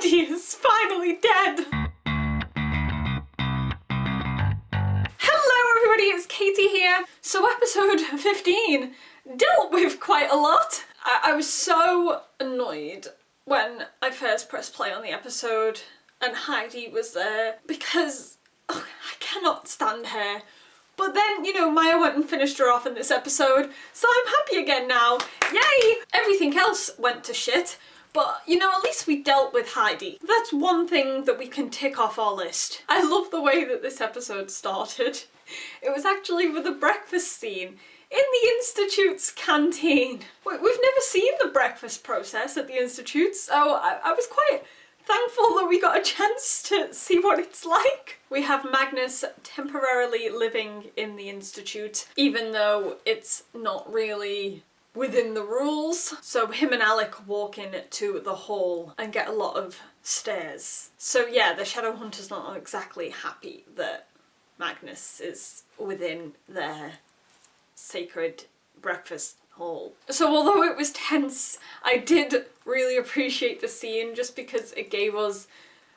Heidi is finally dead! Hello everybody, it's Katie here. So episode 15 dealt with quite a lot. I was so annoyed when I first pressed play on the episode and Heidi was there because I cannot stand her. But then, you know, Maya went and finished her off in this episode, so I'm happy again now. Yay! Everything else went to shit, but, you know, at least we dealt with Heidi. That's one thing that we can tick off our list. I love the way that this episode started. It was actually with a breakfast scene in the Institute's canteen. We've never seen the breakfast process at the Institute, so I was quite thankful that we got a chance to see what it's like. We have Magnus temporarily living in the Institute, even though it's not really within the rules. So him and Alec walk in to the hall and get a lot of stares. So yeah, the Shadowhunters not exactly happy that Magnus is within their sacred breakfast hall. So although it was tense, I did really appreciate the scene just because it gave us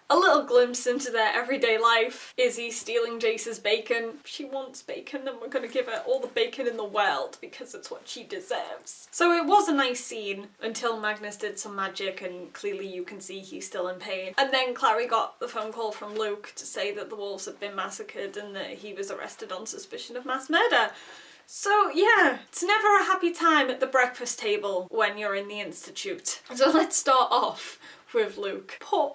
a little glimpse into their everyday life. Izzy stealing Jace's bacon. She wants bacon and we're gonna give her all the bacon in the world because it's what she deserves. So it was a nice scene until Magnus did some magic and clearly you can see he's still in pain. And then Clary got the phone call from Luke to say that the wolves had been massacred and that he was arrested on suspicion of mass murder. So yeah, it's never a happy time at the breakfast table when you're in the Institute. So let's start off with Luke. Poor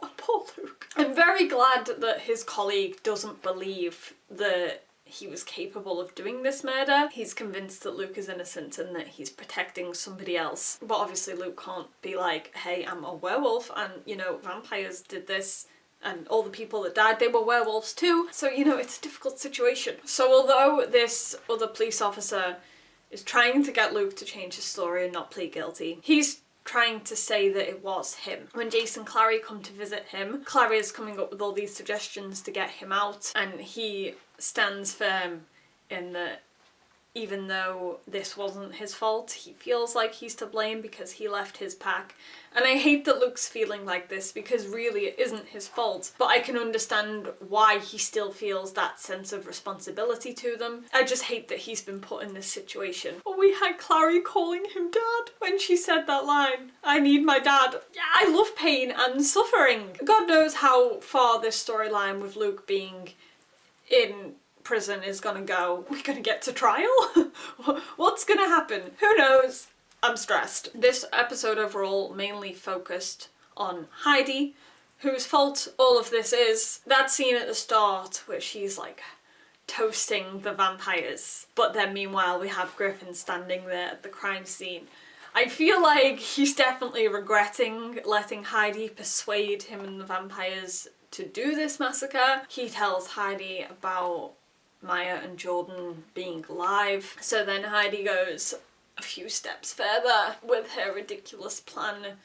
Luke. I'm very glad that his colleague doesn't believe that he was capable of doing this murder. He's convinced that Luke is innocent and that he's protecting somebody else. But obviously Luke can't be like, hey, I'm a werewolf and, you know, vampires did this. And all the people that died, they were werewolves too. So, you know, it's a difficult situation. So although this other police officer is trying to get Luke to change his story and not plead guilty, he's trying to say that it was him. When Jace and Clary come to visit him, Clary is coming up with all these suggestions to get him out, and he stands firm in that even though this wasn't his fault, he feels like he's to blame because he left his pack. And I hate that Luke's feeling like this because really it isn't his fault, but I can understand why he still feels that sense of responsibility to them. I just hate that he's been put in this situation. Oh, we had Clary calling him dad when she said that line. I need my dad. Yeah, I love pain and suffering. God knows how far this storyline with Luke being in prison is gonna go. We're gonna get to trial? What's gonna happen? Who knows? I'm stressed. This episode overall mainly focused on Heidi, whose fault all of this is. That scene at the start where she's like toasting the vampires, but then meanwhile we have Griffin standing there at the crime scene. I feel like he's definitely regretting letting Heidi persuade him and the vampires to do this massacre. He tells Heidi about Maya and Jordan being alive. So then Heidi goes a few steps further with her ridiculous plan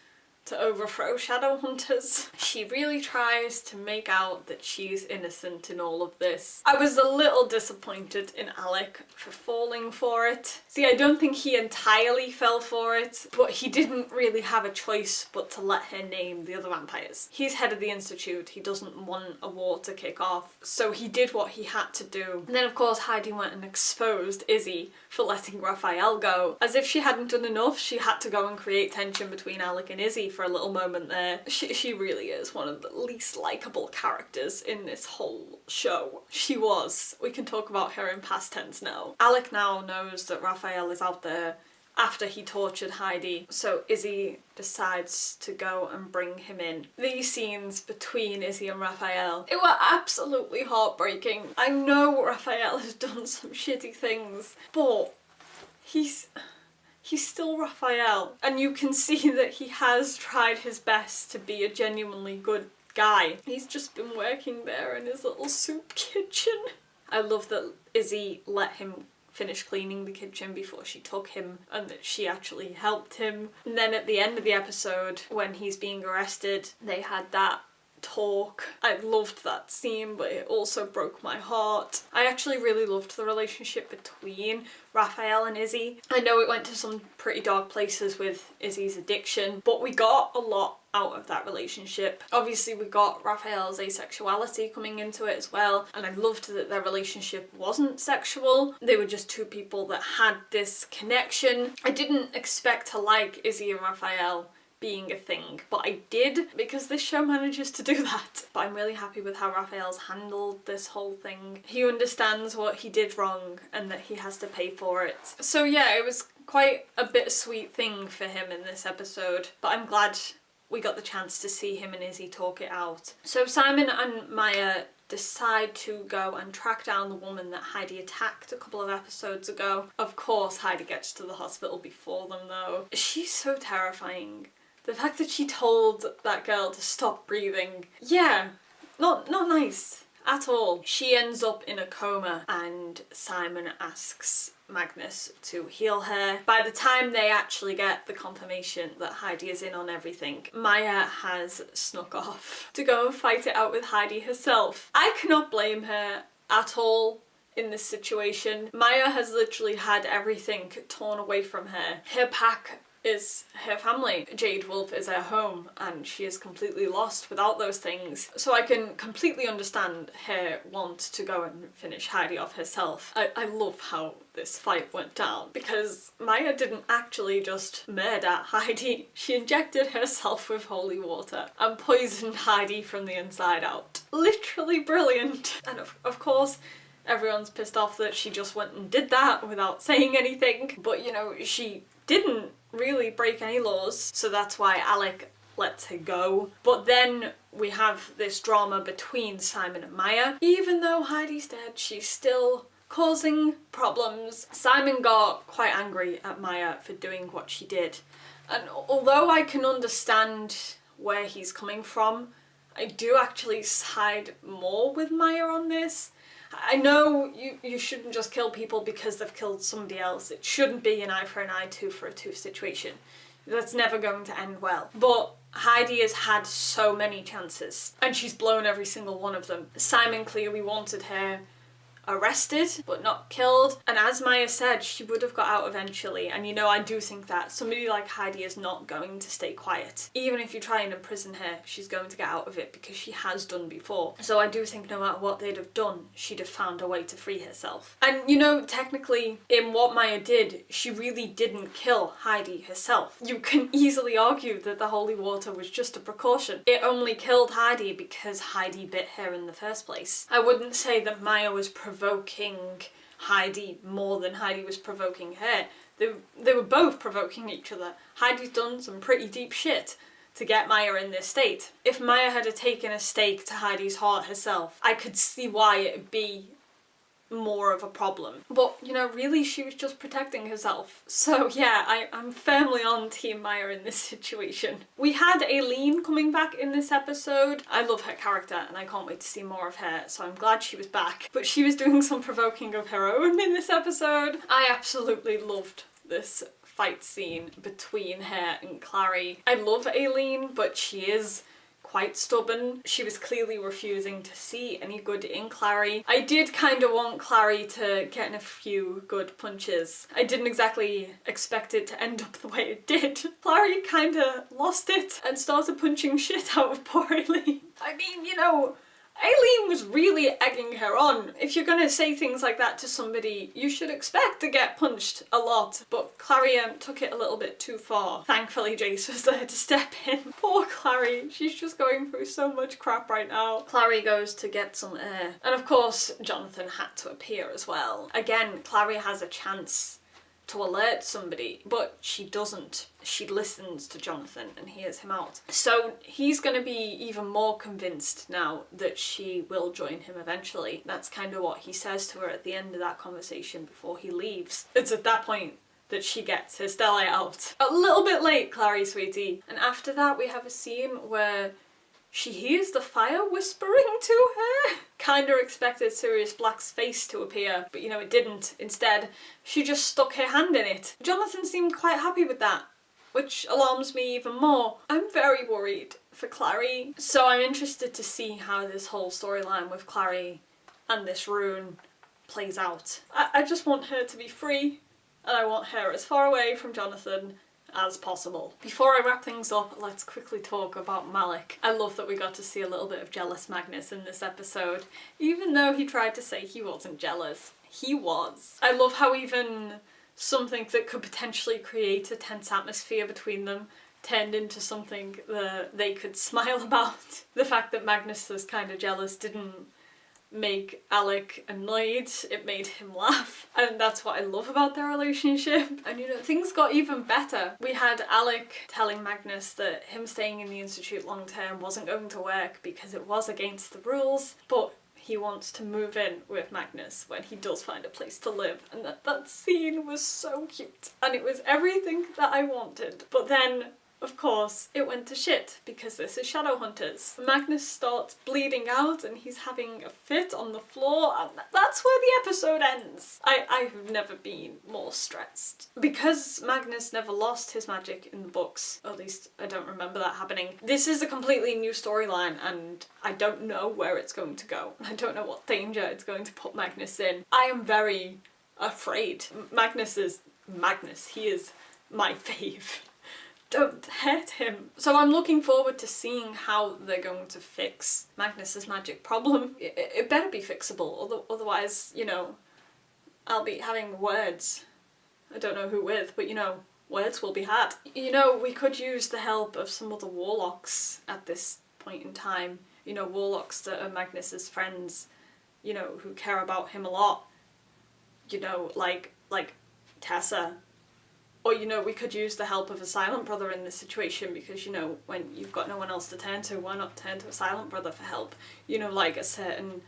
to overthrow Shadowhunters. She really tries to make out that she's innocent in all of this. I was a little disappointed in Alec for falling for it. See, I don't think he entirely fell for it, but he didn't really have a choice but to let her name the other vampires. He's head of the Institute, he doesn't want a war to kick off, so he did what he had to do. And then of course Heidi went and exposed Izzy for letting Raphael go. As if she hadn't done enough, she had to go and create tension between Alec and Izzy for a little moment there. She really is one of the least likeable characters in this whole show. She was. We can talk about her in past tense now. Alec now knows that Raphael is out there after he tortured Heidi, so Izzy decides to go and bring him in. These scenes between Izzy and Raphael, it were absolutely heartbreaking. I know Raphael has done some shitty things, but he's still Raphael, and you can see that he has tried his best to be a genuinely good guy. He's just been working there in his little soup kitchen. I love that Izzy let him finish cleaning the kitchen before she took him and that she actually helped him. And then at the end of the episode, when he's being arrested, they had that talk. I loved that scene, but it also broke my heart. I actually really loved the relationship between Raphael and Izzy. I know it went to some pretty dark places with Izzy's addiction, but we got a lot out of that relationship. Obviously we got Raphael's asexuality coming into it as well, and I loved that their relationship wasn't sexual. They were just two people that had this connection. I didn't expect to like Izzy and Raphael being a thing, but I did, because this show manages to do that. But I'm really happy with how Raphael's handled this whole thing. He understands what he did wrong and that he has to pay for it. So yeah, it was quite a bittersweet thing for him in this episode, but I'm glad we got the chance to see him and Izzy talk it out. So Simon and Maya decide to go and track down the woman that Heidi attacked a couple of episodes ago. Of course Heidi gets to the hospital before them though. She's so terrifying. The fact that she told that girl to stop breathing, yeah, not nice at all. She ends up in a coma and Simon asks Magnus to heal her. By the time they actually get the confirmation that Heidi is in on everything, Maya has snuck off to go and fight it out with Heidi herself. I cannot blame her at all in this situation. Maya has literally had everything torn away from her. Her pack is her family. Jade Wolf is her home and she is completely lost without those things. So I can completely understand her want to go and finish Heidi off herself. I love how this fight went down because Maya didn't actually just murder Heidi. She injected herself with holy water and poisoned Heidi from the inside out. Literally brilliant. And of course everyone's pissed off that she just went and did that without saying anything, but you know, she didn't really break any laws, so that's why Alec lets her go. But then we have this drama between Simon and Maya. Even though Heidi's dead, she's still causing problems. Simon got quite angry at Maya for doing what she did, and although I can understand where he's coming from, I do actually side more with Maya on this. I know you shouldn't just kill people because they've killed somebody else. It shouldn't be an eye for an eye, tooth for a tooth situation. That's never going to end well. But Heidi has had so many chances and she's blown every single one of them. Simon clearly wanted her arrested but not killed, and as Maya said, she would have got out eventually. And you know, I do think that somebody like Heidi is not going to stay quiet. Even if you try and imprison her, she's going to get out of it because she has done before. So I do think no matter what they'd have done, she'd have found a way to free herself. And you know, technically in what Maya did, she really didn't kill Heidi herself. You can easily argue that the holy water was just a precaution. It only killed Heidi because Heidi bit her in the first place. I wouldn't say that Maya was provoking Heidi more than Heidi was provoking her. They were both provoking each other. Heidi's done some pretty deep shit to get Maya in this state. If Maya had taken a stake to Heidi's heart herself, I could see why it'd be more of a problem. But you know, really she was just protecting herself. So yeah, I'm firmly on Team Maya in this situation. We had Aileen coming back in this episode. I love her character and I can't wait to see more of her, so I'm glad she was back. But she was doing some provoking of her own in this episode. I absolutely loved this fight scene between her and Clary. I love Aileen, but she is quite stubborn. She was clearly refusing to see any good in Clary. I did kind of want Clary to get in a few good punches. I didn't exactly expect it to end up the way it did. Clary kind of lost it and started punching shit out of poor Aileen. I mean, you know, Aileen was really egging her on. If you're gonna say things like that to somebody, you should expect to get punched a lot. But Clary took it a little bit too far. Thankfully Jace was there to step in. Poor Clary, she's just going through so much crap right now. Clary goes to get some air. And of course, Jonathan had to appear as well. Again, Clary has a chance to alert somebody, but she doesn't. She listens to Jonathan and hears him out. So he's gonna be even more convinced now that she will join him eventually. That's kind of what he says to her at the end of that conversation before he leaves. It's at that point that she gets her stellite out. A little bit late, Clary sweetie. And after that we have a scene where she hears the fire whispering to her. Kinda expected Sirius Black's face to appear, but you know, it didn't. Instead, she just stuck her hand in it. Jonathan seemed quite happy with that which alarms me even more. I'm very worried for Clary, so I'm interested to see how this whole storyline with Clary and this rune plays out. I just want her to be free, and I want her as far away from Jonathan as possible. Before I wrap things up, let's quickly talk about Malik. I love that we got to see a little bit of jealous Magnus in this episode, even though he tried to say he wasn't jealous. He was. I love how even something that could potentially create a tense atmosphere between them turned into something that they could smile about. The fact that Magnus was kind of jealous didn't make Alec annoyed, it made him laugh, and that's what I love about their relationship. And you know, things got even better. We had Alec telling Magnus that him staying in the Institute long term wasn't going to work because it was against the rules, but he wants to move in with Magnus when he does find a place to live, and that scene was so cute and it was everything that I wanted. But then of course, it went to shit because this is Shadowhunters. Magnus starts bleeding out and he's having a fit on the floor, and that's where the episode ends. I've never been more stressed. Because Magnus never lost his magic in the books, at least I don't remember that happening, this is a completely new storyline and I don't know where it's going to go. I don't know what danger it's going to put Magnus in. I am very afraid. Magnus is Magnus. He is my fave. Don't hurt him. So I'm looking forward to seeing how they're going to fix Magnus's magic problem. It better be fixable, otherwise, you know, I'll be having words. I don't know who with, but you know, words will be had. You know, we could use the help of some other warlocks at this point in time. You know, warlocks that are Magnus's friends, you know, who care about him a lot. You know, like Tessa. Or, you know, we could use the help of a Silent Brother in this situation because, you know, when you've got no one else to turn to, why not turn to a Silent Brother for help? You know, like a certain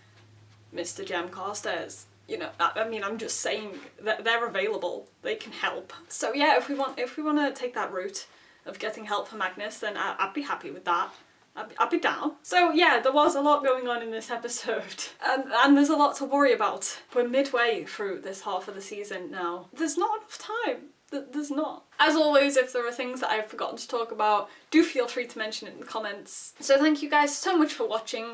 Mr. Jem Carstairs. You know, I mean, I'm just saying that they're available. They can help. So yeah, if we want to take that route of getting help for Magnus, then I'd be happy with that. I'd be down. So yeah, there was a lot going on in this episode. And there's a lot to worry about. We're midway through this half of the season now. There's not enough time. There's not. As always, if there are things that I've forgotten to talk about, do feel free to mention it in the comments. So thank you guys so much for watching.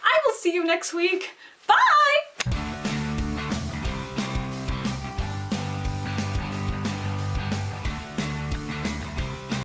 I will see you next week. Bye!